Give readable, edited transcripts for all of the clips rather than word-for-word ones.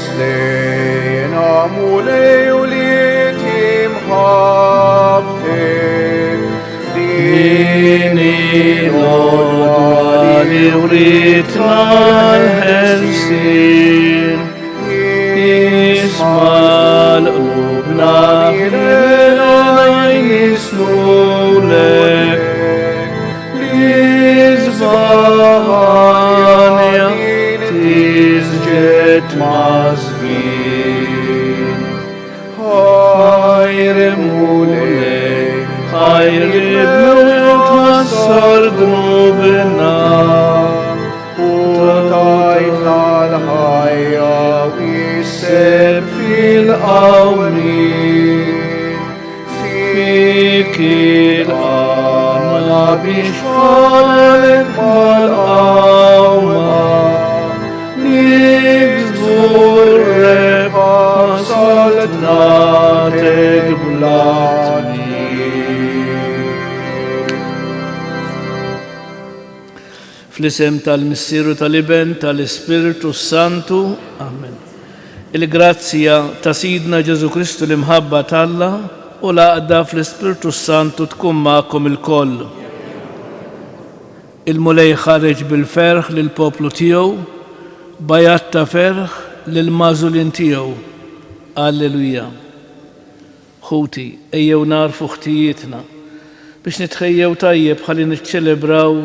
Slena mulejulitim haftin Dini lodwa li uritna l-ħelsin Isma l-qlubna ħilajn jislulek L-izbahanja tizġet mażbin Ħajr mulek ħajr il-mewt ħassar dnubna Tajtna l-ħajja Seb fil-qawmin Fik il-qana biex ħalek mal-qawma Nigżbu r-reba saltnatek blatni Fl-isem tal-Missieru tal-Iben tal-Ispiritu Santu. Amen. Il-grazzja ta' Sidna Ġesu Kristu l-imħabba tal-Alla u l-għaqda fl-Ispiritu Santu tkun magħkom il-koll. Il-mulej ħareġ bil-ferħ lill-poplu tiegħu, bajat ta' ferħ lill-mażulin tiegħu. Alleluja. Ħuti, ejjew narfu ħtijietna biex nitħejjew tajjeb ħalli niċċelebraw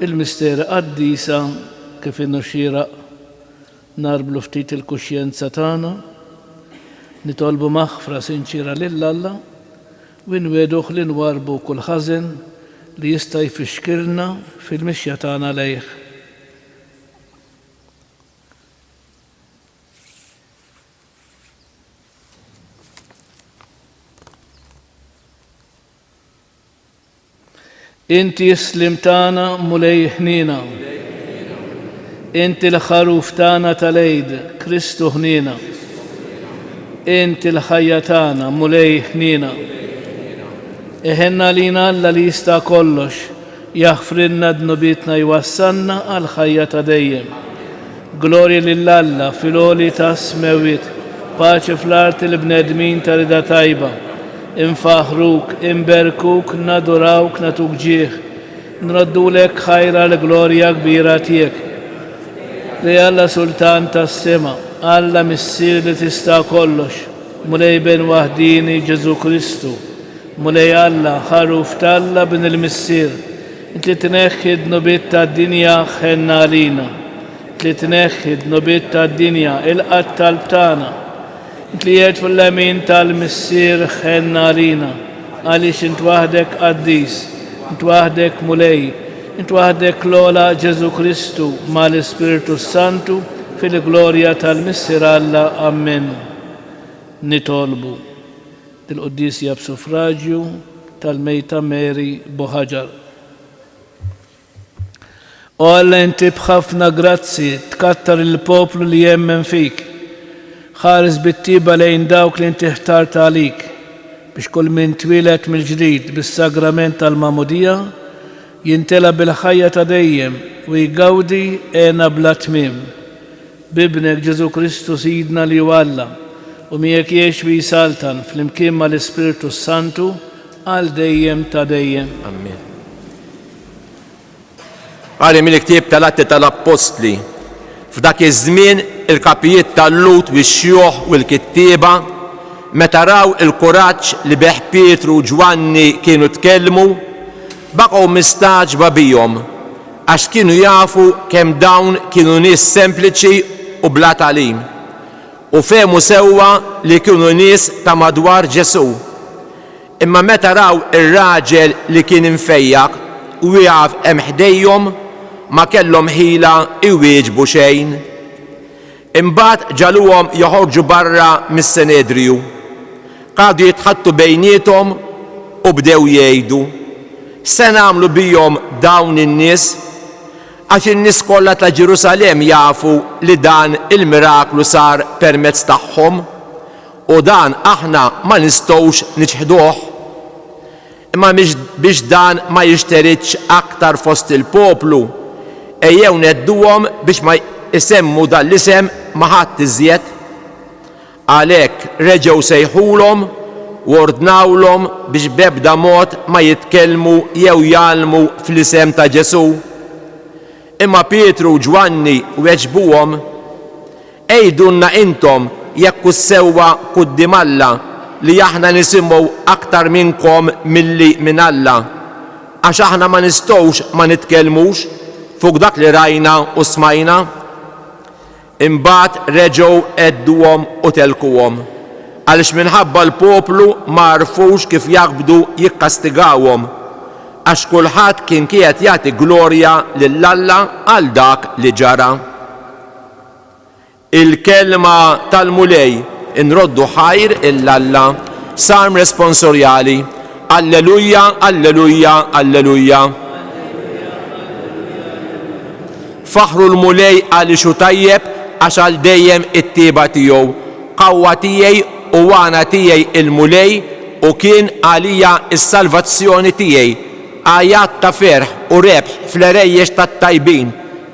il-misteri qaddisa kif inhu xieraq narblu ftit il-kuxjenza tagħna, nitolbu maħfra sinċira lil Alla u nweduh li nwarbu kull ħażen li jista' jfixkilna fil-mixja tagħna lejh. Inti islim tagħna mulej ħnina, Inti l-ħaruf tagħna tal-Eid, Kristu ħnina, Inti l-ħajja tagħna mulej ħnina. Eħenna lina Alla li jista' kollox, jaħfrilna dnubietna jwassalna għal ħajja ta' dejjem. Glorja lill-Alla fil-għoli ta' smewiet, paċi fl-art il-bnedmin ta' rida tajba. Infaħruk, inberkuk, nadurawk, natuk ġieħ, nraddulek ħajra l-glorja kbira tiegħek. Li Alla Sultan tas-sema, Alla Missier li tista' kollox, mulej ben waħdini Ġesu Kristu, mulej Alla ħaruf tal-Alla bin il-Missier, inti tneħħi d-nubiet tad-dinja ħenna għalina, inti tneħħi d-nubiet tad-dinja il-qatt tal-btana, inti jiet fil-lemin tal-Missier ħenna għalina, għaliex int waħdek qaddis, int waħdek mulej, int waħdek l-ola Ġesu Kristu ma l-Ispiritu Santu fil-glorja tal-Missier Alla. Amen. Nitolbu il-Quddisja b'suffraġġju tal-Mejta Mary Boħaġar. O Alla, inti b'ħafna grazzi tkattar il-poplu li jemmen fik, ħares bit-tiba lejn dawk li inti ħtart għalik biex kull min twilet mill-ġdid bis-sagrament tal-Mamudija jintela bil-ħajja ta' dejjem u jgawdi għena bla tmiem. Bibnek Ġesu Kristu Sidna li huwa Alla u miegħek jgħix u jisaltan fl-imkien mal-Ispiritu Santu għal dejjem ta' dejjem. Amen. Għali mill-ktieb tal-Atti tal-Apostli, f'dak iż-żmien il-kapijiet tal-Lut u x-xjuħ u l-kittieba meta raw il-kuraġġ li beħ Pietru u Ġwanni kienu tkellmu, baqgħu mistaġba bihom għax kienu jafu kemm dawn kienu nies sempliċi u bla tagħlim u fehmu sewwa li kienu nies ta' madwar Ġesu. Imma meta raw ir-raġel li kien infejjaq u jaf hemm ħdejhom ma kellhom ħila iwieġbu xejn. Imbagħad ġaluhom joħorġu barra mis-Senedriju. Qagħdu jitħattu bejniethom u bdew jgħidu: se nagħmlu bihom dawn in-nies għax in-nies kollha ta' Ġerusalemm jafu li dan il-miraklu sar permezz tagħhom u dan aħna ma nistgħux niċħduh. Imma biex dan ma jixteritx aktar fost il-poplu, ejjew nedduhom biex ma isemmu dan l-isem ma ħadd iżjed Għalhekk reġgħu sejħulhom u ordnawlhom biex b'ebda mod ma jitkellmu jew jgħallmu fl-isem ta' Ġesu. Imma Pietru u Ġwanni weġbuhom: ejdunna intom jekk sewwa quddiem Alla li aħna nisimgħu aktar minnkom milli minn Alla, għax aħna ma nistgħux ma nitkellmux fuq dak li rajna u smajna. Imbagħad reġgħu għedduhom u telkuhom, għaliex minħabba l-poplu ma rfux kif jaqbdu jikkastigawhom, għax kulħadd kien qiegħed jagħti glorja lil Alla għal dak li ġara. Il-kelma tal-mulej inroddu ħajr il-Alla, Salm responsorjali. Alleluja, alleluja, alleluja. Faħru l-mulej għaliex hu tajjeb għax għal dejjem it-tieba tiegħu. Qawwa tiegħi u għana tiegħi il-mulej u kien għalija s-salvazzjoni tiegħi. Ajat ta' ferħ u rebħ fl-erejjex tat-tajbin.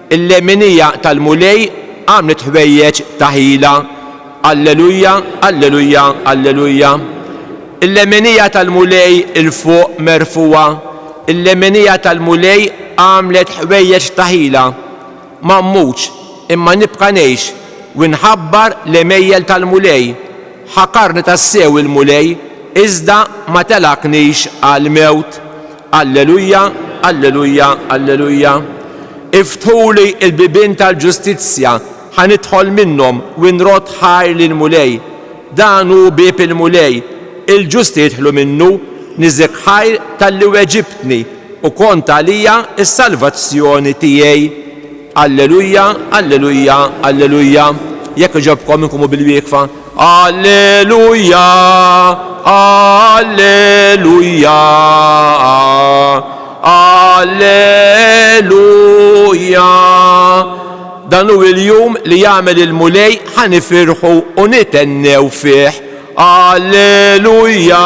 Il-leminija tal-mulej għamlet ħwejjeġ ta' ħila. Alleluja, alleluja, alleluja. Il-leminija tal-mulej il-fuq merfuwa. Il-leminija tal-mulej għamlet ħwejjeġ ta' ħila. Ma mmuċ, imma nibqa' ngħix u nħabbar l-emejjel tal-mulej. Ħakarni tassew il-mulej, iżda ma telaknix għal-mewt. Alleluja, alleluja, alleluja. Iftħuli il-bibin tal-ġustizzja, ħanidħol minnhom u nrod ħajr lil-mulej. Dan hu bieb il-mulej, il-ġusti jidħlu minnu, niżek ħajr tal-li weġibtni u kont għalija s-salvazzjoni tiegħi. Alleluja, alleluja, alleluja. Jekk ġobkom inkumu bil-wieqfa. Alleluja, alleluja, alleluja. Dan hu il-jum li jagħmel il-mulej ħanifirħu u nitennew fih. Alleluja.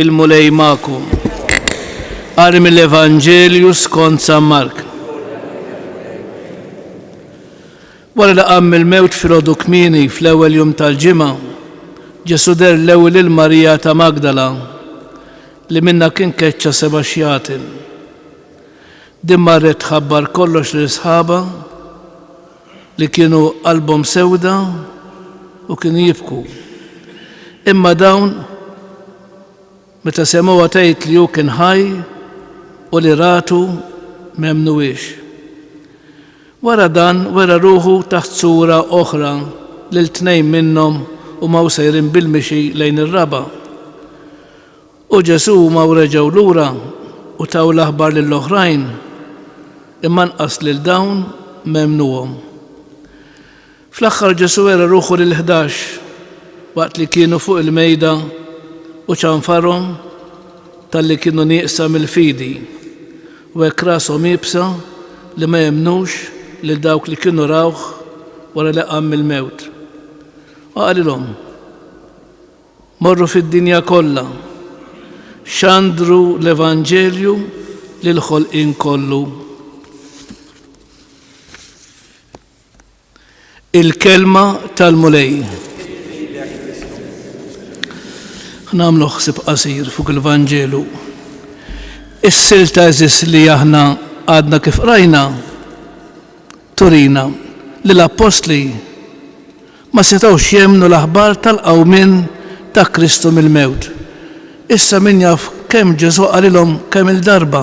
Il-mulej ma'kum. Qari mill-Evanġelju skont San Mark. Wara li qam il-mewt filgħodu kmieni fl-ewwel jum tal-ġimgħa, Ġesu der l-ewwel il-Marija ta' Magdala li minnha kien keċċa 7 xjatin. Din marret tħabbar kollox lil sħaba li kienu qalbhom sewda u kienu jibku. Imma dawn meta semgħuha tgħid li hu kien ħaj u li ratu m'emmnuhiex. Wara dan wera ruħu taħt sura oħra lil tnejn minnhom u maw sejrin bil-mixi lejn ir-raba. U Ġesu maw reġgħu lura u taw l-aħbar lill-oħrajn imma nqas lil dawn m'emmnuhom. Fl-aħħar Ġesu wera ruħu lil-11 waqt li kienu fuq il-mejda u ċanfarhom tal-li kienu nieqsa mill-fidi u hekk rashom jibsa li ma jemmnux lil dawk li kienu rawh wara li qam mill-mewt. U qalilhom: morru fid-dinja kollha, xandru l-Evanġelju lil ħolqien kollu. Il-kelma tal-mulej. Nagħmlu ħsieb qasir fuq il-Vanġelu. Is-silta eżis li aħna għadna kif rajna turina li l-apostli ma setgħux jemmnu l-aħbar tal-qawmien ta' Kristu mill-mewt. Issa min jaf kemm Ġesu qalilhom kemm il-darba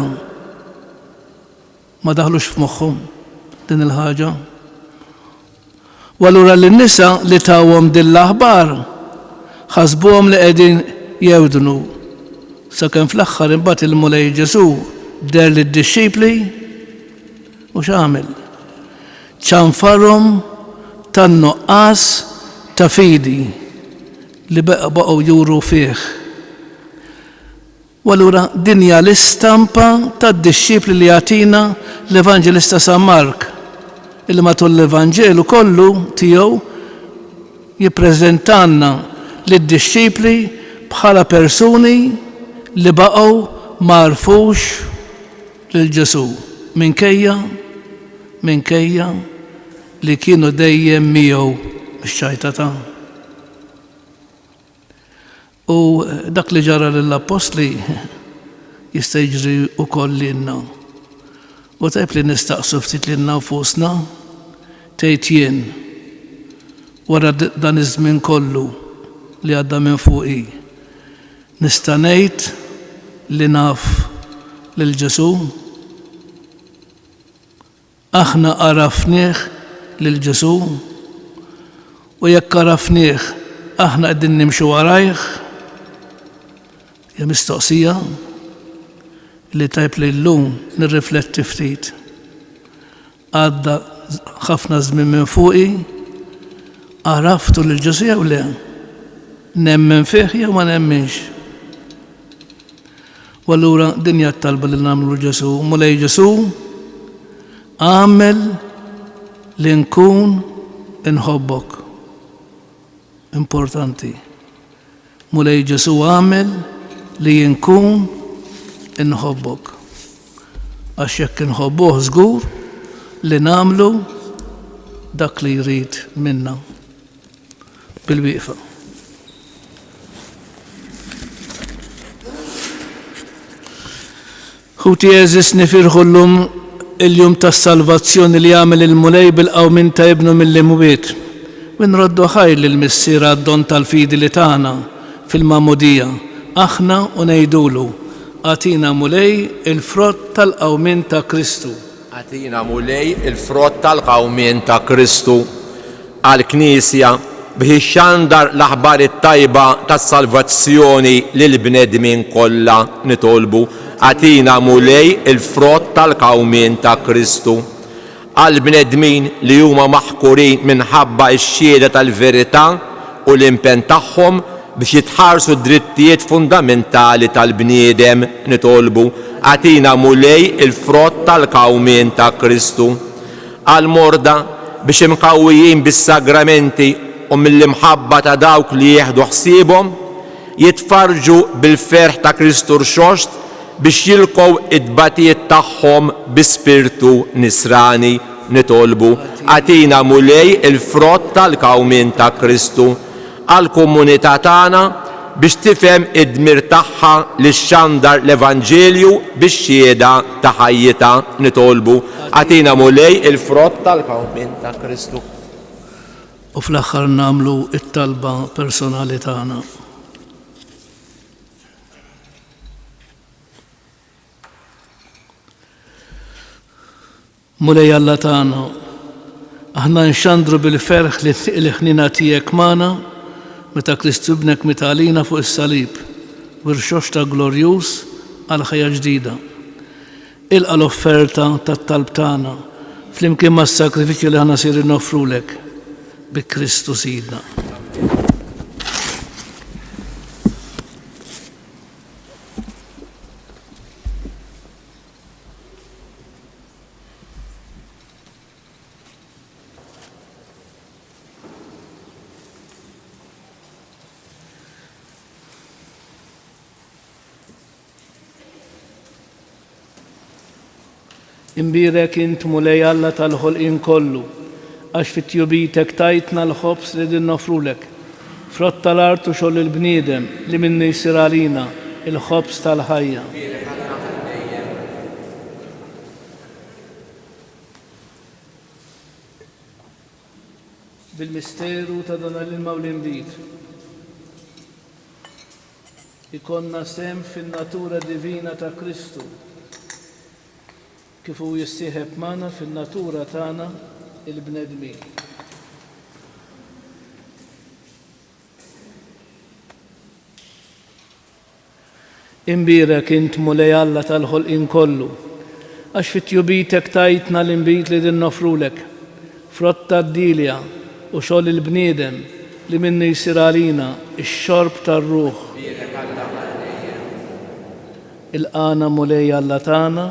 ma daħlux f'moħħhom din il-ħaġa. U allura lin-nisa li tawhom din l-aħbar ħasbuhom li qegħdin jewdnu. Sakemm fl-aħħar imbagħad il-mulej Ġesu der lid-dixxipli u x'għamel? ċanfarhom tan-nuqqas ta' fidi li baqgħu juru fih. U allura din hija l-istampa tad-dixxipli li jagħtina l-Evanġelista San Mark, illi matul l-Evanġelu kollu tiegħu jippreżentanna lid-disċipli bħala persuni li baqgħu marfux lil Ġesu minkejja li kienu dejjem miegħu mix-xajtata. U dak li ġara lill-apostli jista' jiġri wkoll lilna. U tajb li nistaqsu ftit lilna nfusna tgħid jien wara dan iż-żmien kollu li għadda minn fuqi nista' ngħid li naf lil Ġesu. Aħna arafnieh lil Ġesu u jekk arafnieh aħna qegħdin nimxu warajh. Ja mistoqsija li tajb li llum nirrifletti ftit. Għadda ħafna żmien minn fuqi, għaraftu lil Ġesu jew le? Nemmen fih jew ma nemmenx? U allura din hija t-talba li nagħmlu Ġesu, mulej Ġesu għamel li nkun inħobbok. Importanti. Mulej Ġesu għamel li nkun inħobbok. Għax jekk inħobbuh żgur li nagħmlu dak li jrid minna. Bil-wieqfa. Ħuti eżis nifirħu llum il-jum tas-salvazzjoni li jagħmel il-mulej bil-qawmin ta' ibnu mill-imwiet. U nroddu ħajr lill-missiera d-don tal-fidi li tagħna fil-Mamudija. Aħna u ngħidulu għatina mulej il-frott tal-qawmin ta' Kristu. Għatina mulej il-frott tal-qawmin ta' Kristu għall-Knisja biex xandar l-aħbar it-tajba tas-salvazzjoni lil bnedmin kollha nitolbu. Għatina mulej il-frott tal-qawmin ta' Kristu għall-bnedmin li huma maħkurin minħabba x-xhieda tal-verità u l-impenn tagħhom biex jitħarsu d-drittijiet fundamentali tal-bniedem nitolbu. Għatina mulej il-frott tal-qawmin ta' Kristu għall-morda biex imqawwijin bis-sagramenti u mill-imħabba ta' dawk li jieħdu ħsiebhom jitfarġu bil-ferħ ta' Kristu rxoxt biex jilqgħu id-batijiet tagħhom bi spirtu nisrani nitolbu. Għatina mulej il-frott tal-qawmin ta' Kristu għall-komunità tagħna biex tifhem id-dmir tagħha li xxandar l-Evanġelju bix-xhieda ta' ħajjitha nitolbu. Għatina mulej il-frott tal-qawmin ta' Kristu. U fl-aħħar nagħmlu it-talba personali tagħna. Mulej Alla tagħna, aħna nxandru bil-ferħ li ħnina tiegħek magħna meta Kristu bnek mitalina fuq is-salib u rxoxta glorjuż għal ħajja ġdida. Ilqa l-offerta tat-talb tagħna flimkien mas-sakrifiċċju li aħna sir nofrulek bi Kristu Sidna. Imbirek int mulej Alla tal-ħolqien kollu, għax fit-tjubitek tajtna l-ħobs li din nofrulek. Frott tal-art u xogħol il-bniedem li minni jsir għalina il-ħobs tal-ħajja. Bil-misteru ta' dan l-ilma u l-imbit ikonna sem fin-natura divina ta' Kristu kif hu jissieħeb magħna fin-natura tagħna il-bnedmin. Imbirek int mulej Alla tal-ħolqien kollu, għax fit-tjubitek tajtna l-imbit li din nofrulek, frott tad-dilja u xogħol il-bniedem li minni jsir għalina ix-xorb tar-ruħ. Il-qana mulej Alla tagħna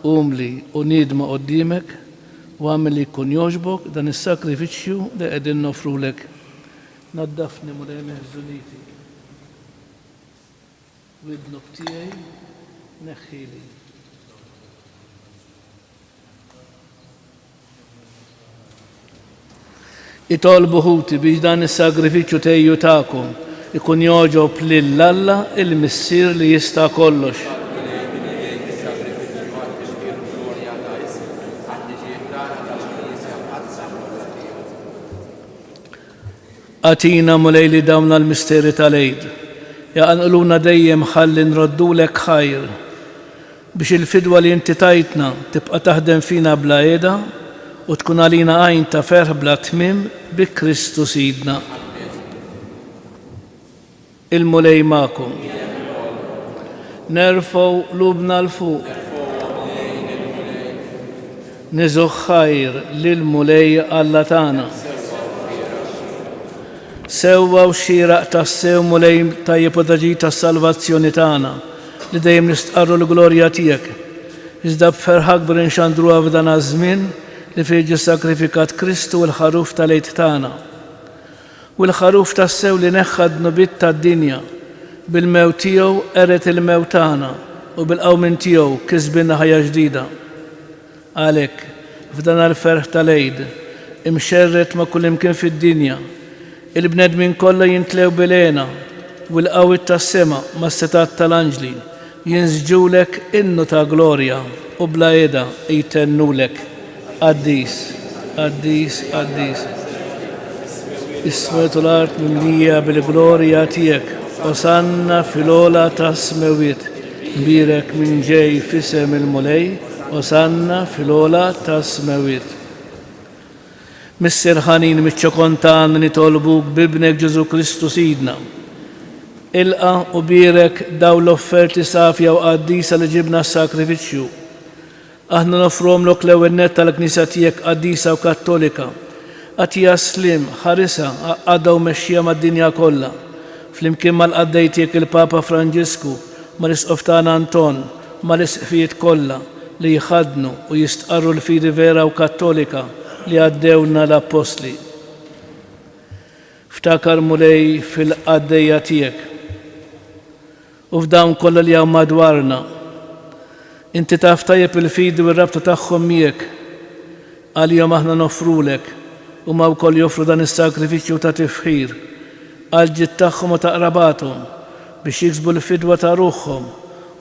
umli u nidma qoddimek u għamil li jkun jogħġbok dan is-sakrifiċċju li qegħdin nofrulek naddafni mulej meħżuniti. Widnuk tiegħi neħħili. Itolbu ħuti biex dan is-sagrifiċċju tejju tagħkom ikun joġob lill-Alla il-Missier li jista' kollox. Atina mulej li dawna l-misteri tal-Eid. Jaqanqluna dejjem ħalli nroddulek ħajr biex il-fidwa li inti tajtna tibqa' taħdem fina bla qiegħda u tkun għalina għajn ta' ferħ bla tmiem bi Kristu Sidna. Il-mulej magħkom. Nerfgħu qlubna l-fuq. Niżgħu ħajr lill-mulej Alla tagħna. Sewwa u xieraq tas-sew mulej tajjeb u daġi tas-salvazzjoni tagħna li dejjem nistqarru l-glorja tiegħek. Iżda b'ferħ akbar inxandruha f'dan iż-żmien li fih ġie sakrifikat Kristu u l-ħaruf tal-Eid tagħna. U l-ħaruf tas-sew li neħħa d-nubiet tad-dinja bil-mewt tiegħu qeret il-mewt tagħna u bil-qawmien tiegħu kisbilna ħajja ġdida. Għalhekk f'dan il-ferħ tal-Eid imxerret ma' kull imkien fid-dinja il-bnedmin kollha jintlew bil-għena u l-qawwiet tas-sema mas-setat tal-anġli jinżġulek innu ta' glorja u bla qiegħda jtennulek. Qaddis, qaddis, qaddis. Is-smiet u l-art mimlija bil-glorja tiegħek, osanna fil-ola tas-smewiet. Kbirek minn ġej f'isem il-mulej, osanna fil-ola tas-smewiet. Missier ħanin miċ-ċokontan nitolbuk bibnek Ġesu Kristu Sidna. Ilqa u birek daw l-offerti safja u qaddisa li ġibna s-sakrifiċċju. Aħna nofromlok l-ewwel nett tal-Knisja tiegħek qaddisa u Kattolika. Għatija slim, ħarisa, għadda u mexxija mad-dinja kollha. Flimkien mal-qaddej tiegħek il-Papa Franġisku, mal-Isqof tagħna Anton, mal-isqfijiet kollha li jħadnu u jistqarru l-fidi vera u Kattolika li għaddewna l-Apostli. Ftakar mulej fil-qaddejja tiegħek u f'dawn kollha li hawn madwarna. Inti taf tajjeb il-fidi u r-rabta tagħhom miegħek għalihom aħna nofrulek u ma wkoll joffru dan is-sakrifiċċju ta' tifħir għal ġid tagħhom u taqrabathom biex jiksbu l-fidwa ta' ruħhom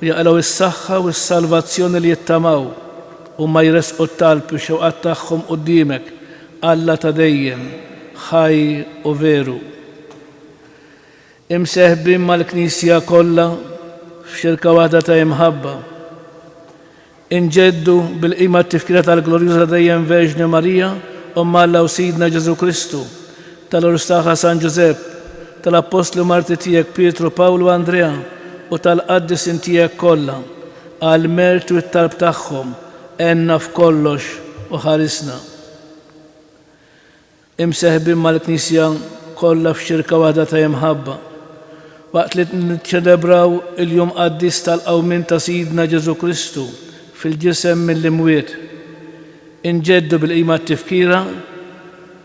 u jaqlaw is-saħħa u s-salvazzjoni li jittamaw u ma jresqu t-talb u xewqat tagħhom quddiemek Alla ta' dejjem ħaj u veru. Imseħbin mal-Knisja kollha f'xirka waħda ta' imħabba. Inġeddu bil-qima t-tifkira tal-glorjuża dejjem Verġni Marija Omma Alla u Sidna Ġesu Kristu, tal-Orstaħa San Ġusepp, tal-Apostlu Marti tiegħek Pietru, Pawlu, Andrea u tal-qaddisin tiegħek kollha għal-mertu u t-talb tagħhom enna f'kollox u ħarisna. Imseħbin mal-Knisja kollha f'xirka waħda ta' imħabba. Waqt li niċċelebraw il-jum qaddis tal-qawmin ta' Sidna Ġesu Kristu fil-ġisem mill-imwiet. Inġeddu bil-qima t-tifkira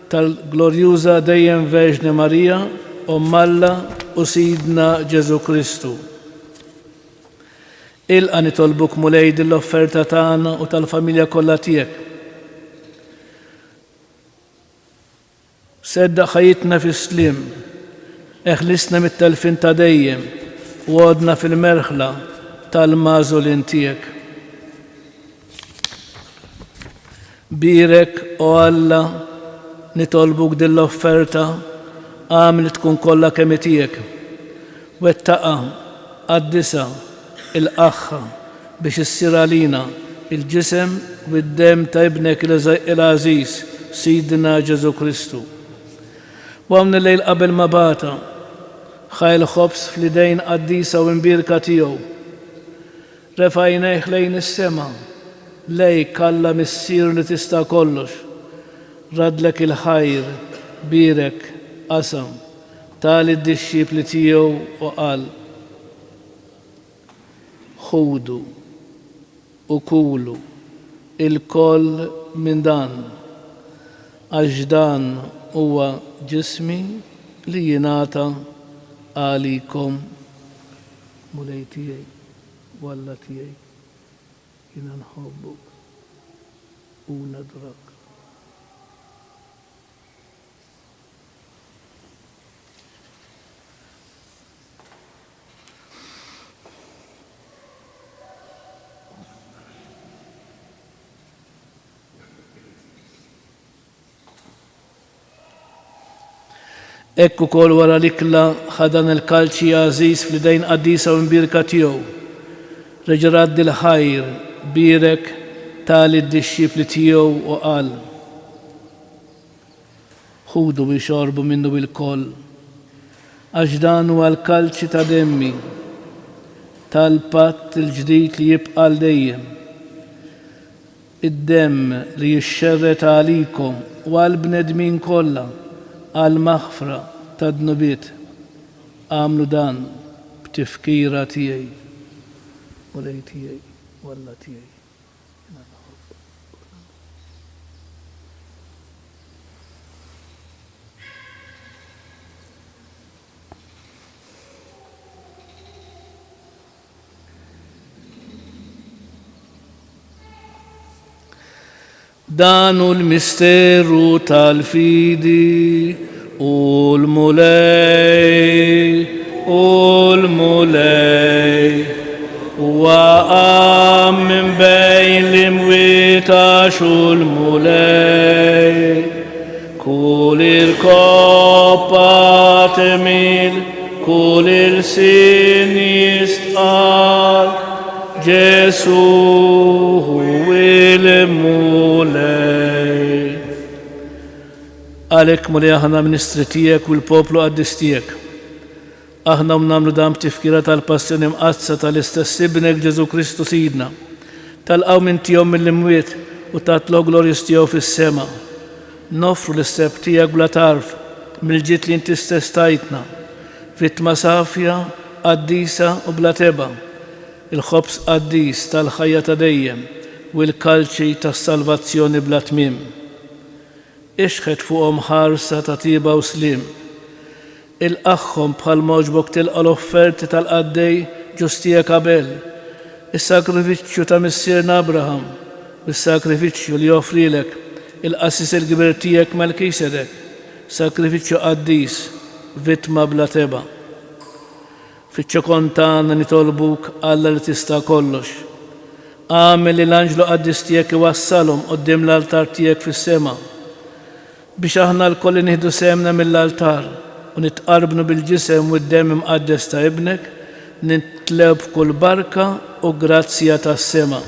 tal-glorjuża dejjem Verġni Marija Omma Alla u Sidna Ġesu Kristu. Ilqa nitolbuk mulej l-offerta tagħna u tal-familja kollha tiegħek. Sedda ħajitna fis-slim, eħlisna mit-telfin ta' dejjem u għodna fil-merħla tal-mażulin tiegħek. Birek o Alla nitolbuk l-offerta għamli tkun kollha kemm tiegħek. Wettaqa, qaddisa, il-qaħħa biex issir għalina il-ġisem u d-dem ta' ibnek il-Aziz Sidna Ġesu Kristu. Wamni lejl qabel ma bata, ħajl ħobs fl-idejn qaddisa u imbirka tiegħu. Refajnejh lejn is-sema, lejk Alla Missier li tista' kollox. Radlek il-ħajr, birek, qasam, tal id-dixxipli tiegħu u qal: ħudu u kulu il-koll minn dan, għax dan huwa ġismi li jingħata għalikom. Mulej tiegħi walla tiegħi jiena nħobbuk u nadrak. Ekku kol wara l-ikla ħadan il-kalċi Aziz fl-idejn qaddisa u mbirka tiegħu. Reġa' raddi l-ħajr birek tali d-disċipli tiegħu u qal: ħudu biex xorbu minnu bil-koll, għax dan huwa l-kalċi ta' demmi tal-patt il-ġdid li jibqa' l dejjem. Id-demm li jixxerret għalikom u għall-bnedmin kollha għal-maħfra ta' dnubiet. Għamlu dan b'tifkira tiegħi. Mulej tiegħi walla tiegħi. Dan l-misteru tal-fidi u l-mulej waqam min bejn l-imwieta xu l-mulej kull il-koppa temil kull il-sin jistqal Ġesu hu il-mulej. Għalek mulej aħna ministri tijek u l-poplu għaddis tijek. Aħna mnamlu dam tifkira tal-passjoni mqazza tal-istess ibnek Ġesu Kristu sidna. Tal-qaw minn tijom mill-imwiet u tatlo glorjus tijaw fis-sema. Nofru l-isteb tijek bla tarf mill-ġit li inti stess tajtna. Vittma safja, qaddisa u bla teba. Il-ħobs qaddis tal-ħajja ta' dejjem u l-kalċi tas-salvazzjoni bla tmiem. Ixħed fuqhom ħarsa ta' tiba u slim. Il-qaħħom bħal moġbok tilqa l-offerti tal-qaddej ġustija kabel. Is-sakrifiċċju ta' missierna Abraham u s-sakrifiċċju li joffrilek il-qassis il-kbir tiegħek Melkisedek, sakrifiċċju qaddis, vittma bla teba. Fiċ-ċokontana nitolbuk Alla li tista' kollox. Għamel li l-anġlu qaddis tiegħek iwassalhom quddiem l-altar tiegħek fis-sema biex aħna l-koll nieħdu semna mill-altar u nitqarbnu bil-ġisem u d-demm imqaddes ta' ibnek, nitleb kull barka u grazzja tas-sema.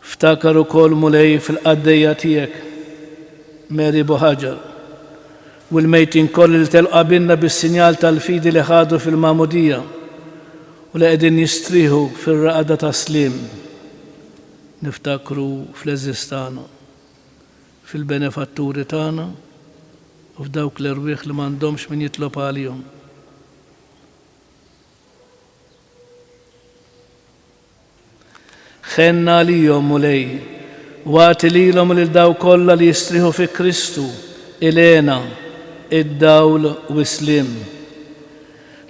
Ftakar ukoll mulej fil-qaddejja tiegħek Mary Boħaġar u l-mejtin koll li telqa binna bis-sinjal tal-fidi li ħadu fil-mamudija u li qegħdin jistrieħu fir-raqda ta' slim. Niftakru fl-eżistana, fil-benefatturi tagħna u f'dawk l-irwieħ li m'għandhomx min jitlob għalihom. Ħenna għalihom mulej u għati lilhom lil daw kollha li jistrieħu fi Kristu ilena id-dawl u slim.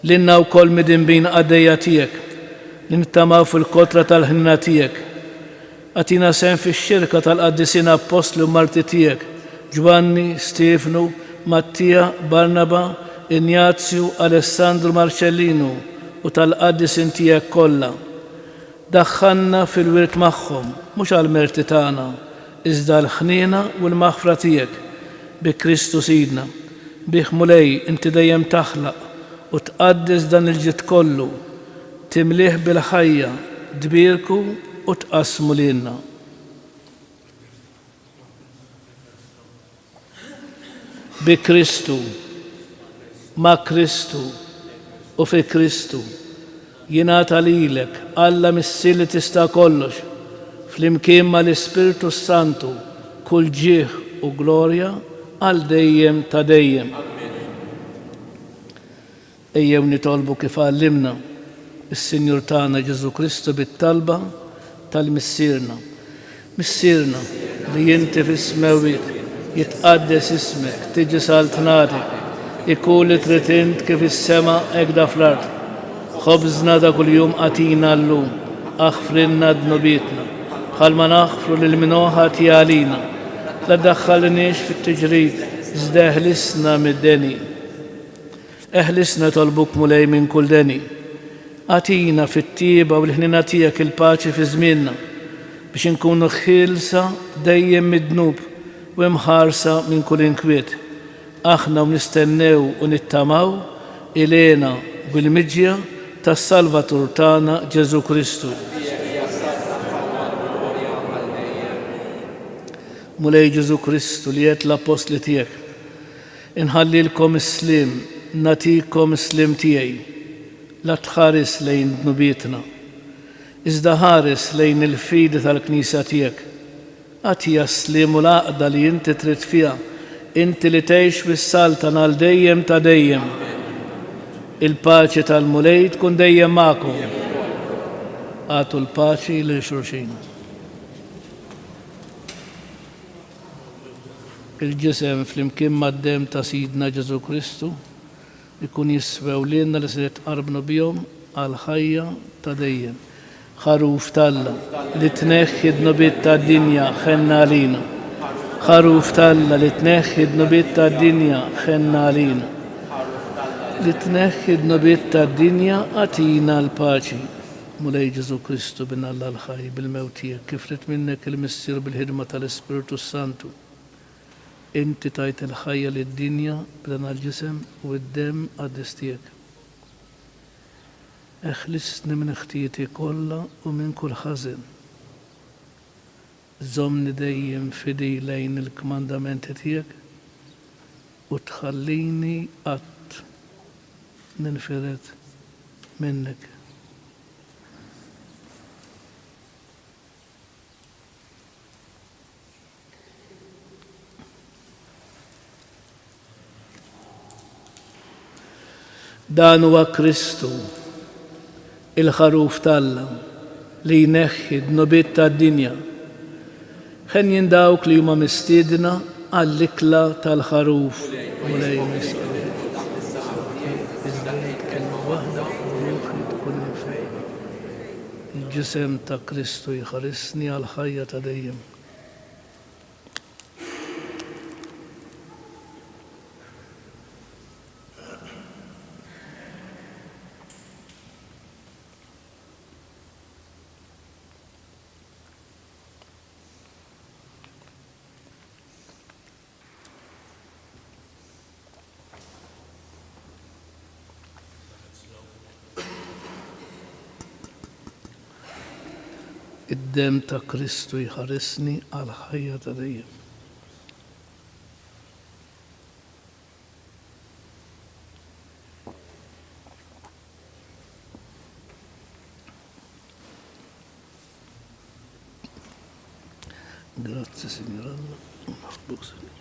L-inna u kol midinbin għaddejja tijek, l-nittamaw fil-kotra tal-ħinna tijek. Għatina sen fi xirka tal-qaddisin apostlu marti tijek, Giovanni, Stefanu, Mattija, Barnaba, Ignazju, Alessandru Marcellinu u tal-qaddisin tijek kolla. Daħħanna fil-wirt maħħom, mux għal-merti tana, iżda l-ħnina u l-maħfra tijek, bi Kristu sidna. Bih mulej inti dejjem taħlaq u tqaddis dan il-ġid kollu, timlih bil-ħajja, dbirku u tqasmu lilna. Bi Kristu, ma' Kristu u fi Kristu jingħata lilek Alla missi li tista' kollox fl-imkien mal-Ispiritu Santu kull ġieħ u glorja għal dejjem ta' dejjem. Ejjew nitolbu kif għallimna is-Sinjur tagħna Ġesu Kristu bit-talba tal-missierna. Missierna li inti fis-smawiet jitqaddes ismek, tiġi saltnatek, ikun li trid int kif is-sema hekk da fl-ard. Ħobżna ta' kuljum atina llum, aħfrilna dnubietna, bħal ma naħfru lil min oħati għalina. La ddaħħalniex fit-tiġrid, iżda eħlisna mid-deni. Eħlisna tolbuk mulej minn kull deni. Atina fit-tieba u l-ħnina tiegħek il-paċi fi żmienna biex inkunu ħielsa dejjem mid-dnub u imħarsa minn kull inkwiet. Aħna nistennew u nittamaw ilena bil-miġja tas-Salvatur tagħna Ġesu Kristu. Mulej Ġesu Kristu li qed l-apostli tiegħek, inħallilkom is-slim, natikom is-slim tiegħi, la tħares lejn dnubietna, iżda ħares lejn il-fidi tal-Knisja tiegħek. Għatija s-slim u l-għaqda li inti trid fiha, inti li tgħix bis-saltan għal dejjem ta' dejjem. Il-paċi tal-mulej tkun dejjem magħkom. Għatu l-paċi lil xulxin. Il-ġisem fl-imkien mad-dem ta' Sidna Ġesu Kristu ikun jiswew lilna li se tqarbnu bihom għal ħajja ta' dejjem. Ħaruf Talla li tneħħi d-nubiet tad-dinja ħenna għalina. Ħaruf Talla li tneħħi d-nubiet tad-dinja ħenna għalina. Li tneħħi d-nubiet tad-dinja għatina l-paċi. Mulej Ġesu Kristu bin Alla l-ħaj bil-mewt tiegħek kif rid minnek il-missier bil-ħidma tal-Ispiritu Santu. Inti tajt il-ħajja lid-dinja b'dan il-ġisem u d-dem għaddis tiegħek. Eħlisni minn ħtieti kollha u minn kull ħażin. Żommni dejjem fidi lejn il-kmandamenti tiegħek u tħallini qatt ninfiret minnek. Dan huwa Kristu, il-ħaruf Talla li jneħħi d-nubiet tad-dinja. Ħen jindawk li huma mistiedna għall-ikla tal-ħaruf. Mulej misqal. Iżdejt kelma waħda u ruħi tkun fejn. Il-ġisem ta' Kristu jħarisni għal-ħajja ta' dejjem. Id-dem ta' Kristu jħarisni għal ħajja ta' dejjem. Grazie Signor Allah. Maħbuk Signor.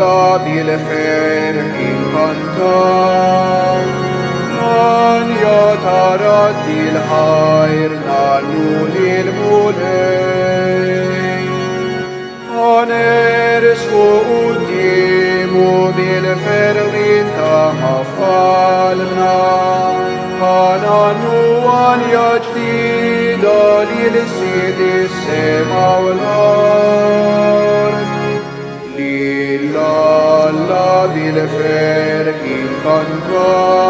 La bil-fer inkantaw, man jatarat il-ħajr nanu lil-mulej. Għaneris u quddimu bil-ferri ta' ħafalna, għananu għalja ġdida lil-sidi s-sema u l-ard. La bil-fer inkantaw,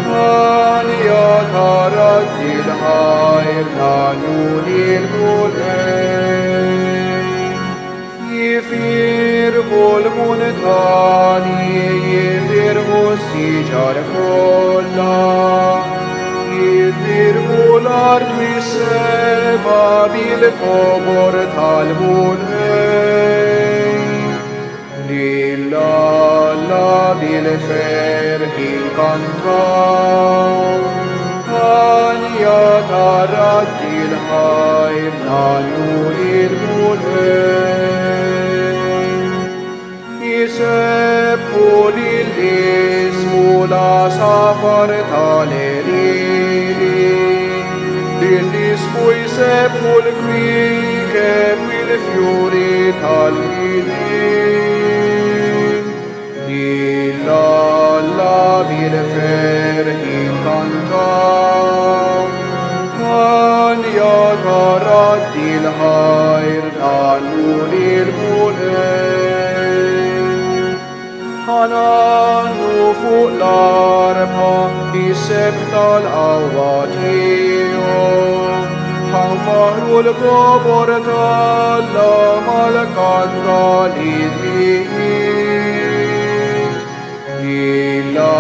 man jatarat il-ħajr nanu lil-mulej. Jifirħu l-muntani, jifirħu stiġar kolla, jifirqu l-art u s-sema bil-kobor tal-mulej. Lilla bil-ferħi kantaw, Anja taratti l-ħajr nannu il-mulej. Jisebbu l-ismu la safar tal-erili, l-ismu jisebbu l-kwikeb u l-fjuri tal-bidin. Lilla bil-ferħi kantaw, Anja taratti l-ħajr nannu il-mulej. Ħanannu fuq l-arpa jiseb tal-qawwatiju, ħanfaħru l-kobor tal-malkanta l-idlijiet. Lilla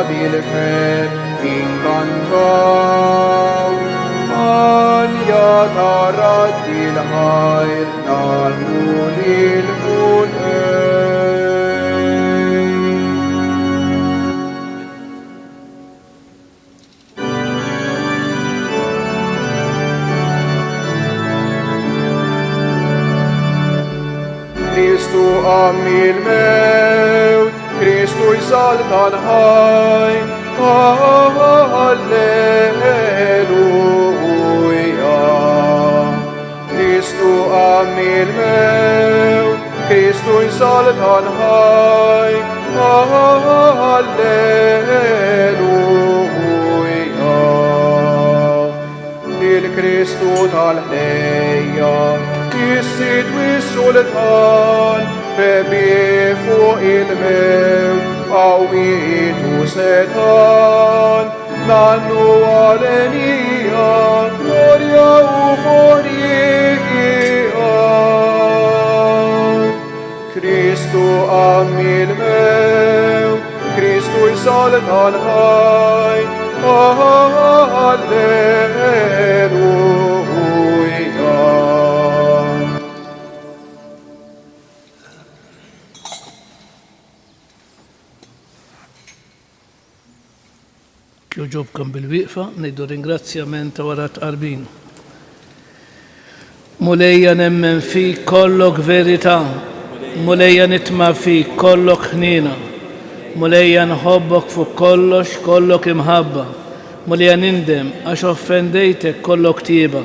bil-ferħi kantaw, Anja taratti l-ħajr nannu il-mulej. Kristu għammil mewt, Kristu jisal tal-ħajr, Alleluja. Kristu għammil mewt, Kristu jisal tal-ħajr, Alleluja. Il-Kristu tal-ħlejja, jissid wis-sultan, bebi fuq il-mewt, għawitu setan, nannu għalenija, glorja u forjija. Kristu għammil mewt, Kristu jisal tal-ħajr, Alleluja. Kjoġobkom bil-wieqfa, nejdu ringrazzjament wara tqarbin. Mulejja nemmen fik kollok verità, mulejja nitma fik kollok ħnina, mulejja nħobbok fuq kollox kollok imħabba, mulejja nindem għax offendejtek kollok tieba,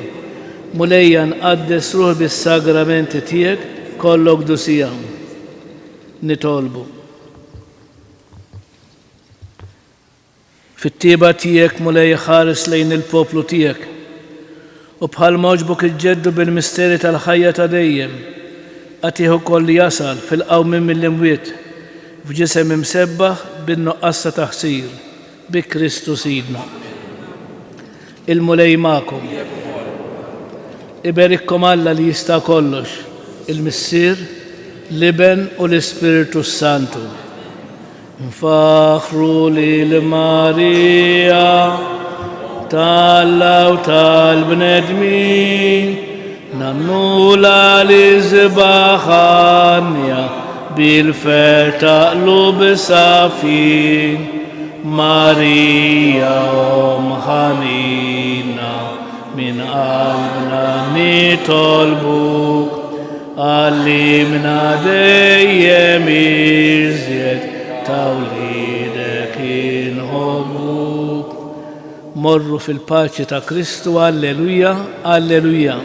mulejja nqaddes ruħ bis-sagramenti tiegħek kollok dusija. Nitolbu. Fit-tieba tiegħek mulej ħares lejn il-poplu tiegħek u bħal moġbuk iġġeddu bil-misteri tal-ħajja ta' dejjem għatiħu koll jasal fil-qawmim mill-imwiet f'ġisem imsebbaħ bin-nuqqas ta' taħsir bi Kristu Sidna. Il-mulej magħkom. Iberikkom Alla li jista' kollox, il-Missier, l-Iben u l-Ispiritu Santu. Nfaħru lil-Marija tal-Alla u tal-bnedmin, nannula li zbaħanja bil-fer taqlu bisafin, Marija ħanina min qalbna nitolbuk, għallimna dejjem iżjed tawlidek inħobbuk. Morru fil-paċi ta' Kristu, alleluja, alleluja.